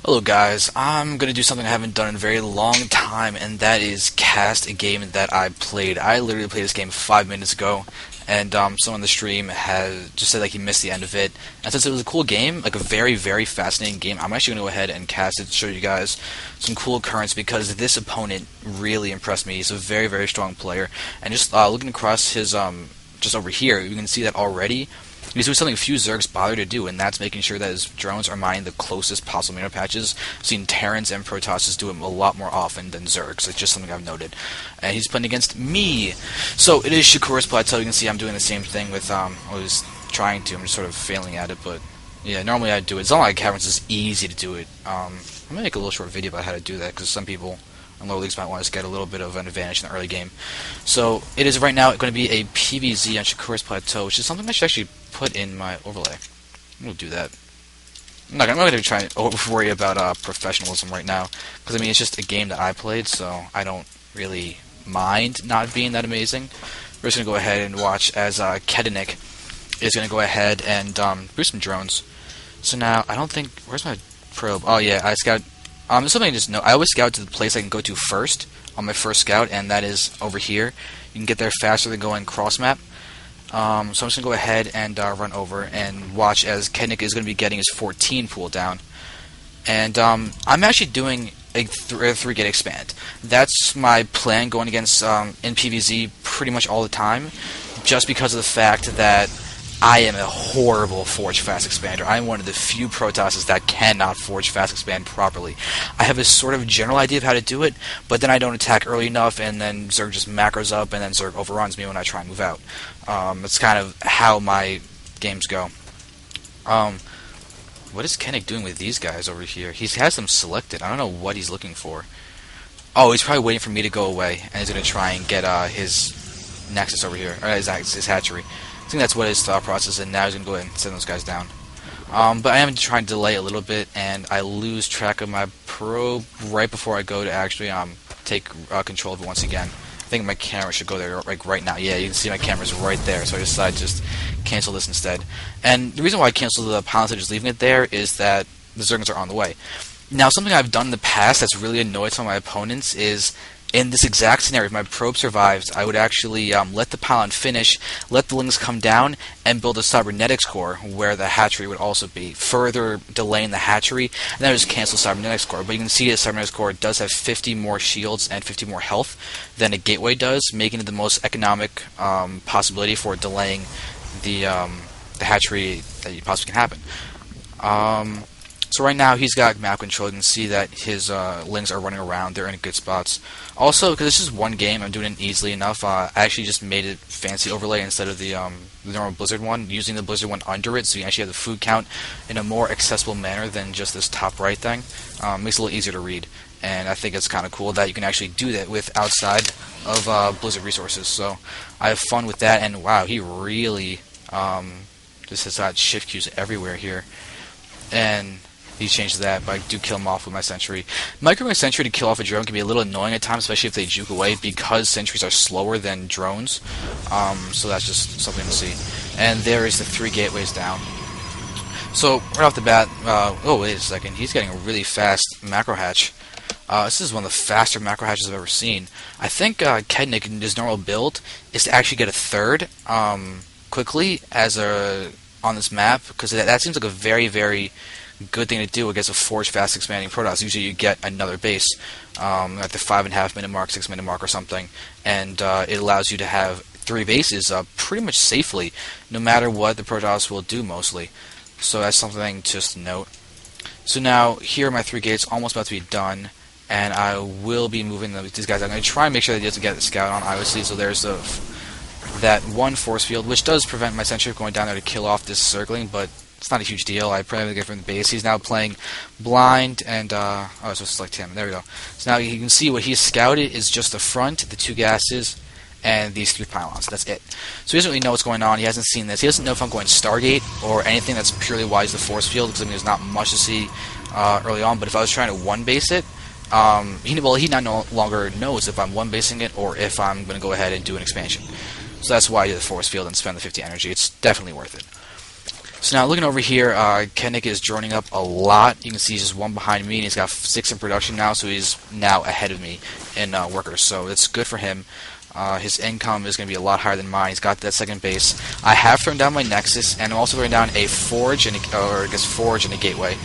Hello guys, I'm going to do something I haven't done in a very long time, and that is cast a game that I played. I literally played this game 5 minutes ago, and someone on the stream has just said like he missed the end of it. And since it was a cool game, like a very, very fascinating game, I'm actually going to go ahead and cast it to show you guys some cool occurrence because this opponent really impressed me. He's a very, very strong player, and just looking across his just over here, you can see that already. He's doing something few Zergs bother to do, and that's making sure that his drones are mining the closest possible mana patches. I've seen Terrans and Protosses do it a lot more often than Zergs. It's just something I've noted. And he's playing against me. So it is Shakuras Plateau. You can see I'm doing the same thing with, I was trying to. I'm just sort of failing at it, but yeah, normally I do it. It's not like Caverns is easy to do it. I'm going to make a little short video about how to do that, because some people in lower leagues might want to get a little bit of an advantage in the early game. So it is right now going to be a PvZ on Shakuras Plateau, which is something I should actually put in my overlay. I'm going to do that. I'm not going to try and worry about professionalism right now, because I mean it's just a game that I played, so I don't really mind not being that amazing. We're just going to go ahead and watch as Kedinik is going to go ahead and boost some drones. So now, I don't think... Where's my probe? Oh yeah, I scout... something I just know. I always scout to the place I can go to first on my first scout, and that is over here. You can get there faster than going cross map. So I'm just going to go ahead and run over and watch as Kedinik is going to be getting his 14 pool down. And I'm actually doing a 3-gate expand. That's my plan going against in PvZ pretty much all the time, just because of the fact that I am a horrible Forge Fast Expander. I am one of the few Protosses that cannot Forge Fast Expand properly. I have a sort of general idea of how to do it, but then I don't attack early enough, and then Zerg just macros up, and then Zerg overruns me when I try and move out. That's kind of how my games go. What is Kedinik doing with these guys over here? He has them selected. I don't know what he's looking for. Oh, he's probably waiting for me to go away, and he's going to try and get his Nexus over here, or his hatchery. I think that's what his thought process is, and now he's going to go ahead and send those guys down. But I am trying to delay a little bit, and I lose track of my probe right before I go to actually take control of it once again. I think my camera should go there like right now. Yeah, you can see my camera's right there, so I decided to just cancel this instead. And the reason why I canceled the pilot just leaving it there is that the Zergans are on the way. Now, something I've done in the past that's really annoyed some of my opponents is, in this exact scenario, if my probe survives, I would actually let the pylon finish, let the lings come down, and build a cybernetics core where the hatchery would also be, further delaying the hatchery, and then I just cancel cybernetics core. But you can see the cybernetics core does have 50 more shields and 50 more health than a gateway does, making it the most economic possibility for delaying the hatchery that possibly can happen. So right now he's got map control. You can see that his lings are running around. They're in good spots. Also, because this is one game, I'm doing it easily enough. I actually just made it fancy overlay instead of the normal Blizzard one, using the Blizzard one under it, so you actually have the food count in a more accessible manner than just this top right thing. Makes it a little easier to read, and I think it's kind of cool that you can actually do that with outside of Blizzard resources. So I have fun with that, and wow, he really just has got shift queues everywhere here, and he changed that, but I do kill him off with my sentry. Microing a sentry to kill off a drone can be a little annoying at times, especially if they juke away, because sentries are slower than drones. So that's just something to see. And there is the 3 gateways down. So right off the bat, oh wait a second, he's getting a really fast macro hatch. This is one of the faster macro hatches I've ever seen. I think Kedinik in his normal build is to actually get a 3rd quickly as on this map, because that seems like a very, very good thing to do against a Forge Fast Expanding Protoss. Usually you get another base at the 5.5 minute mark, 6 minute mark or something, and it allows you to have 3 bases pretty much safely, no matter what the Protoss will do mostly. So that's something to just note. So now here are my 3 gates almost about to be done, and I will be moving these guys. I'm going to try and make sure that he doesn't get the scout on, obviously. So there's that one force field, which does prevent my sentry from going down there to kill off this circling, but it's not a huge deal. I probably get from the base. He's now playing blind, and oh, I was supposed to select him. There we go. So now you can see what he's scouted is just the front, the 2 gases, and these 3 pylons. That's it. So he doesn't really know what's going on. He hasn't seen this. He doesn't know if I'm going Stargate or anything that's purely wise the force field, because I mean there's not much to see early on. But if I was trying to one base it, he no longer knows if I'm one basing it or if I'm going to go ahead and do an expansion. So that's why I do the force field and spend the 50 energy. It's definitely worth it. So now looking over here, Kedinik is droning up a lot. You can see he's just one behind me, and he's got 6 in production now, so he's now ahead of me in workers. So it's good for him. His income is going to be a lot higher than mine. He's got that second base. I have thrown down my Nexus, and I'm also throwing down a Forge and Forge and a Gateway.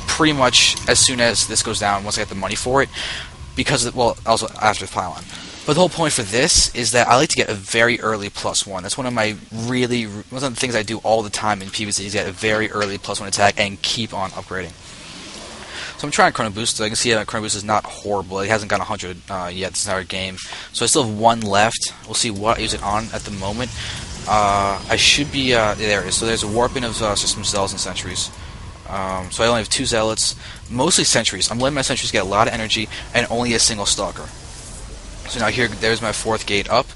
Pretty much as soon as this goes down, once I get the money for it, because well, also after the pylon. But the whole point for this is that I like to get a very early +1. That's one of the things I do all the time in PvZ is get a very early +1 attack and keep on upgrading. So I'm trying Chrono Boost. So I can see that Chrono Boost is not horrible. It hasn't gotten 100 yet this entire game. So I still have 1 left. We'll see what I use it on at the moment. I should be there it is. So there's a warping of system zealots and sentries. So I only have 2 zealots, mostly sentries. I'm letting my sentries get a lot of energy and only a single stalker. So now there's my 4th gate up.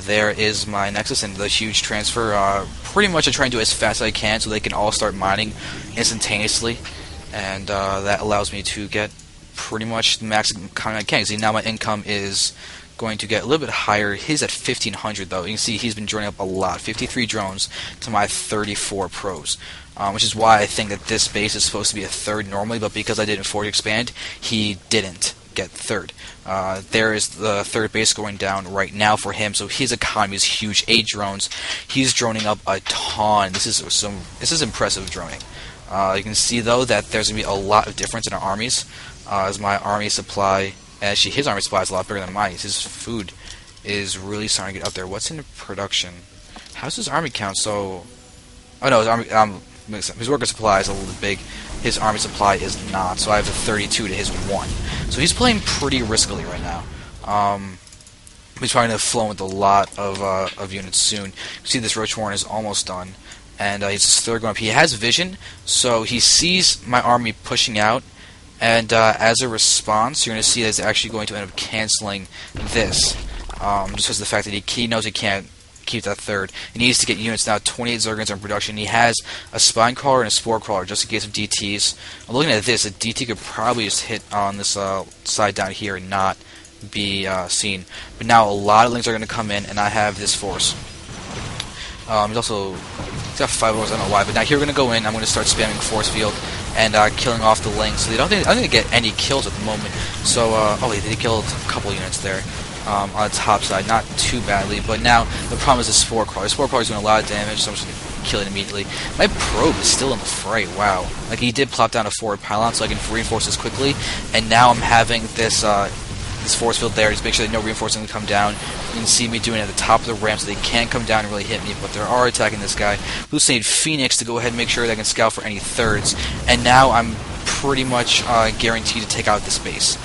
There is my Nexus and the huge transfer. Pretty much I try and do it as fast as I can so they can all start mining instantaneously. And that allows me to get pretty much the max income I can. See, now my income is going to get a little bit higher. He's at 1,500 though. You can see he's been droning up a lot. 53 drones to my 34 pros. Which is why I think that this base is supposed to be a 3rd normally, but because I didn't Forge Expand, he didn't get 3rd. There is the 3rd base going down right now for him, so his economy is huge. 8 drones. He's droning up a ton. This is impressive droning. You can see though that there's going to be a lot of difference in our armies, as my army supply, actually his army supply is a lot bigger than mine. His food is really starting to get up there. What's in production? How's his army count? So, oh no, his army, his worker supply is a little big. His army supply is not, so I have a 32 to his 1. So he's playing pretty riskily right now. He's probably going to flow with a lot of units soon. You can see this Roach Warren is almost done. And he's his 3rd going up. He has vision, so he sees my army pushing out, and as a response, you're going to see that it's actually going to end up canceling this, just because of the fact that he knows he can't keep that 3rd. He needs to get units now. 28 Zergans are in production. He has a Spine Crawler and a Spore Crawler, just in case of DTs. I'm looking at this. A DT could probably just hit on this side down here and not be seen. But now a lot of links are going to come in, and I have this force. He's got 5 ores, I don't know why, but now here we're going to go in. I'm going to start spamming force field and killing off the links. So I don't think they get any kills at the moment. So, they killed a couple units there on the top side, not too badly. But now the problem is the Spore Crawler. The Spore Crawler is doing a lot of damage, so I'm just going to kill it immediately. My probe is still in the fray. Wow. Like, he did plop down a forward pylon so I can reinforce this quickly, and now I'm having this force field there. Just make sure that no reinforcing can come down. You can see me doing it at the top of the ramp so they can't come down and really hit me, but they are attacking this guy. Hallucinated Phoenix to go ahead and make sure that I can scout for any 3rds. And now I'm pretty much guaranteed to take out this base.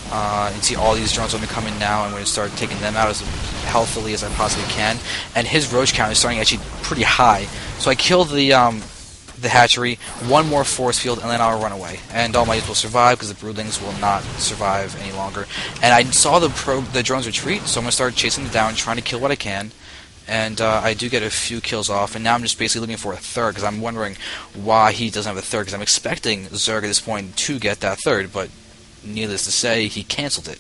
You can see all these drones are going to come in now. I'm going to start taking them out as healthily as I possibly can. And his roach count is starting actually pretty high. So I killed the hatchery, 1 more force field, and then I'll run away. And all my units will survive because the broodlings will not survive any longer. And I saw the drones retreat, so I'm going to start chasing them down, trying to kill what I can. And I do get a few kills off, and now I'm just basically looking for a 3rd, because I'm wondering why he doesn't have a 3rd, because I'm expecting Zerg at this point to get that 3rd, but needless to say, he canceled it.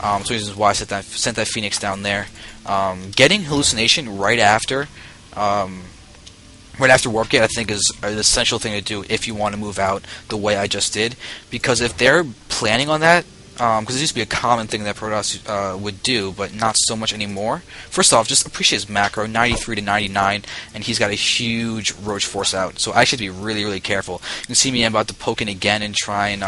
So this is why I sent that Phoenix down there. Getting hallucination right after Warp Gate, I think, is an essential thing to do if you want to move out the way I just did. Because if they're planning on that, because it used to be a common thing that Protoss would do, but not so much anymore. First off, just appreciate his macro, 93 to 99, and he's got a huge Roach Force out. So I should be really, really careful. You can see me, I'm about to poke in again and try and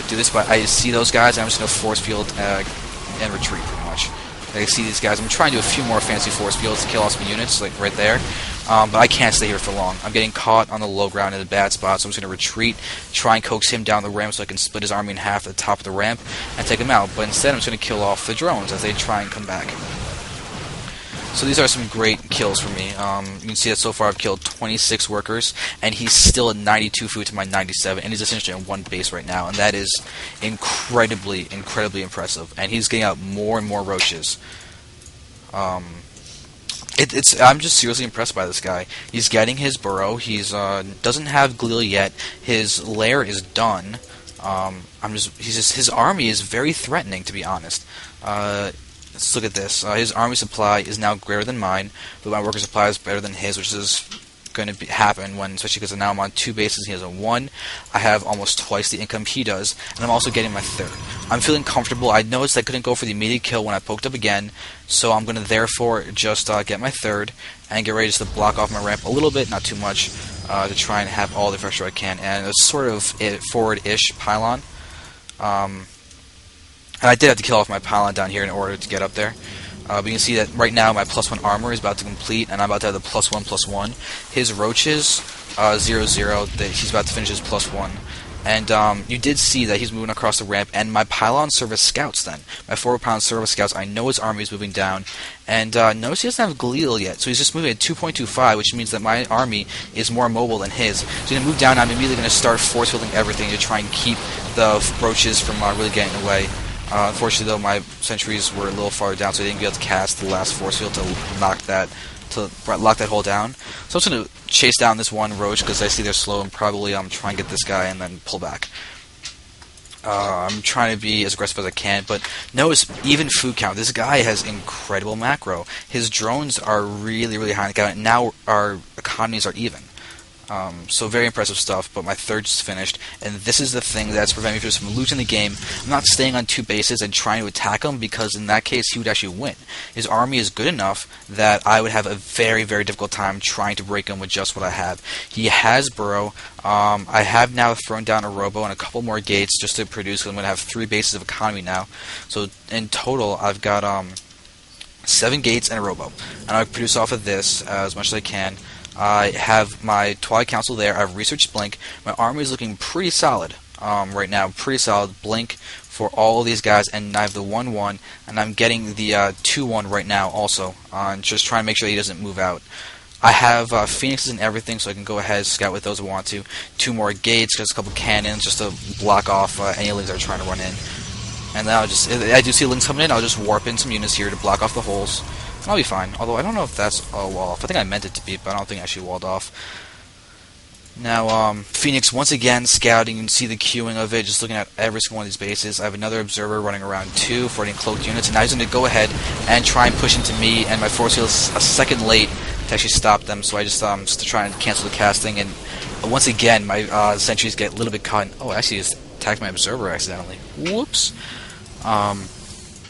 do this, but I see those guys, and I'm just going to force field and retreat pretty much. I see these guys. I'm trying to do a few more fancy force fields to kill off some units, like right there. But I can't stay here for long. I'm getting caught on the low ground in a bad spot, so I'm just going to retreat, try and coax him down the ramp so I can split his army in half at the top of the ramp and take him out. But instead, I'm just going to kill off the drones as they try and come back. So these are some great kills for me. You can see that so far I've killed 26 workers, and he's still at 92 food to my 97, and he's essentially on 1 base right now, and that is incredibly, incredibly impressive. And he's getting out more and more roaches. I'm just seriously impressed by this guy. He's getting his burrow. He's doesn't have Gleel yet. His lair is done. His army is very threatening, to be honest. Let's look at this. His army supply is now greater than mine, but my worker supply is better than his, which is going to happen when, especially because now I'm on 2 bases, he has a 1. I have almost twice the income he does, and I'm also getting my 3rd. I'm feeling comfortable. I noticed I couldn't go for the immediate kill when I poked up again, so I'm going to therefore just get my 3rd and get ready just to block off my ramp a little bit, not too much, to try and have all the pressure I can. And it's sort of a forward-ish pylon. And I did have to kill off my pylon down here in order to get up there. But you can see that right now my +1 armor is about to complete, and I'm about to have the +1/+1. His roaches, 0/0, he's about to finish his +1. And you did see that he's moving across the ramp, and my pylon service scouts then. My forward pylon service scouts, I know his army is moving down. And notice he doesn't have Gleal yet, so he's just moving at 2.25, which means that my army is more mobile than his. So he's going to move down, and I'm immediately going to start force fielding everything to try and keep the roaches from really getting away. Unfortunately, though, my sentries were a little farther down, so I didn't be able to cast the last force field to lock that hole down. So I'm just going to chase down this one roach because I see they're slow and probably try and get this guy and then pull back. I'm trying to be as aggressive as I can, but notice even food count. This guy has incredible macro. His drones are really, really high in the count, and now our economies are even. So very impressive stuff, but my 3rd just finished, and this is the thing that's preventing me from losing the game. I'm not staying on 2 bases and trying to attack him, because in that case he would actually win. His army is good enough that I would have a very, very difficult time trying to break him with just what I have. He has burrow. I have now thrown down a robo and a couple more gates just to produce, because I'm going to have 3 bases of economy now. So in total I've got 7 gates and a robo, and I'll produce off of this as much as I can. I have my Twilight Council there. I have researched Blink. My army is looking pretty solid right now. Pretty solid. Blink for all of these guys, and I have the 1/1, and I'm getting the 2/1 right now also. Just trying to make sure he doesn't move out. I have Phoenixes and everything, so I can go ahead and scout with those if I want to. 2 more gates, just a couple cannons, just to block off any lings that are trying to run in. And then I do see lings coming in. I'll just warp in some units here to block off the holes. I'll be fine, although I don't know if that's a wall off. I think I meant it to be, but I don't think I actually walled off. Now, Phoenix once again scouting. You can see the queuing of it, just looking at every single one of these bases. I have another observer running around 2 for any cloaked units, and now he's going to go ahead and try and push into me, and my force field is a second late to actually stop them, so I just to try and cancel the casting, and once again, my sentries get a little bit caught in, oh, I actually just attacked my observer accidentally. Whoops.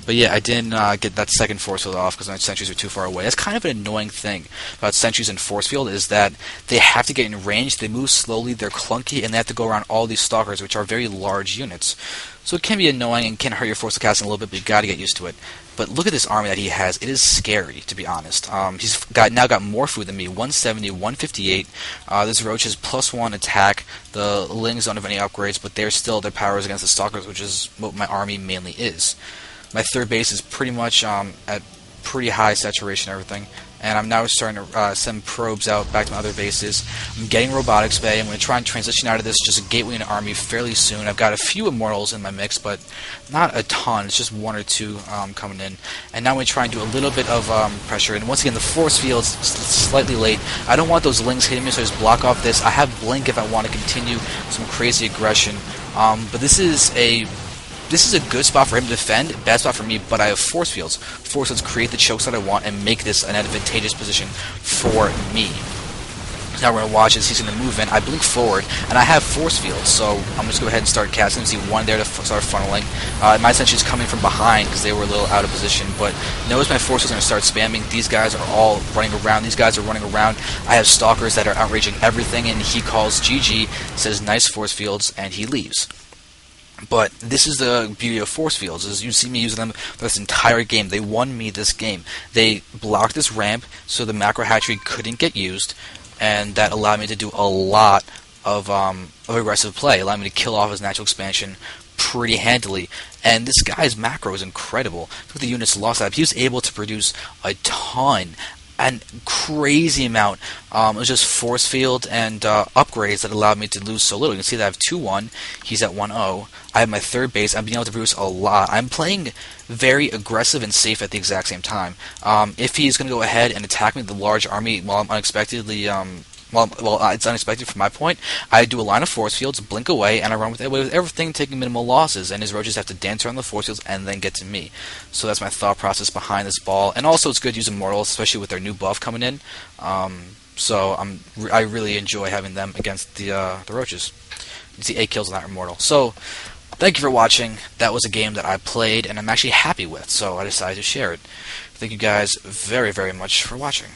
But yeah, I didn't get that second force field off because my sentries are too far away. That's kind of an annoying thing about sentries and force field, is that they have to get in range, they move slowly, they're clunky, and they have to go around all these stalkers, which are very large units. So it can be annoying and can hurt your force of casting a little bit, but you got to get used to it. But look at this army that he has. It is scary, to be honest. He's now got more food than me, 170, 158. This roach has +1 attack. The lings don't have any upgrades, but their power is against the stalkers, which is what my army mainly is. My 3rd base is pretty much at pretty high saturation and everything, and I'm now starting to send probes out back to my other bases. I'm getting robotics bay. I'm going to try and transition out of this just a gateway in army fairly soon. I've got a few immortals in my mix, but not a ton. It's just 1 or 2 coming in. And now I'm going to try and do a little bit of pressure. And once again, the force field's slightly late. I don't want those lings hitting me, so I just block off this. I have blink if I want to continue some crazy aggression. But this is a good spot for him to defend, bad spot for me, but I have force fields. Force fields create the chokes that I want and make this an advantageous position for me. Now we're going to watch as he's going to move in. I blink forward, and I have force fields, so I'm just going to go ahead and start casting. See 1 there to start funneling. My sentries coming from behind because they were a little out of position, but notice my force fields are going to start spamming. These guys are all running around. These guys are running around. I have stalkers that are outraging everything, and he calls GG, says nice force fields, and he leaves. But this is the beauty of force fields, is you see me using them for this entire game. They won me this game. They blocked this ramp so the macro hatchery couldn't get used, and that allowed me to do a lot of aggressive play. It allowed me to kill off his natural expansion pretty handily. And this guy's macro is incredible. Look at the units lost out. He was able to produce a ton. And crazy amount. It was just force field and upgrades that allowed me to lose so little. You can see that I have 2-1. He's at 1-0. I have my 3rd base. I'm being able to produce a lot. I'm playing very aggressive and safe at the exact same time. If he's going to go ahead and attack me with the large army while I'm unexpectedly it's unexpected from my point, I do a line of force fields, blink away, and I run with everything, taking minimal losses, and his roaches have to dance around the force fields and then get to me. So that's my thought process behind this ball. And also it's good to use immortals, especially with their new buff coming in. So I really enjoy having them against the roaches. You see 8 kills on that immortal. So thank you for watching. That was a game that I played and I'm actually happy with, so I decided to share it. Thank you guys very, very much for watching.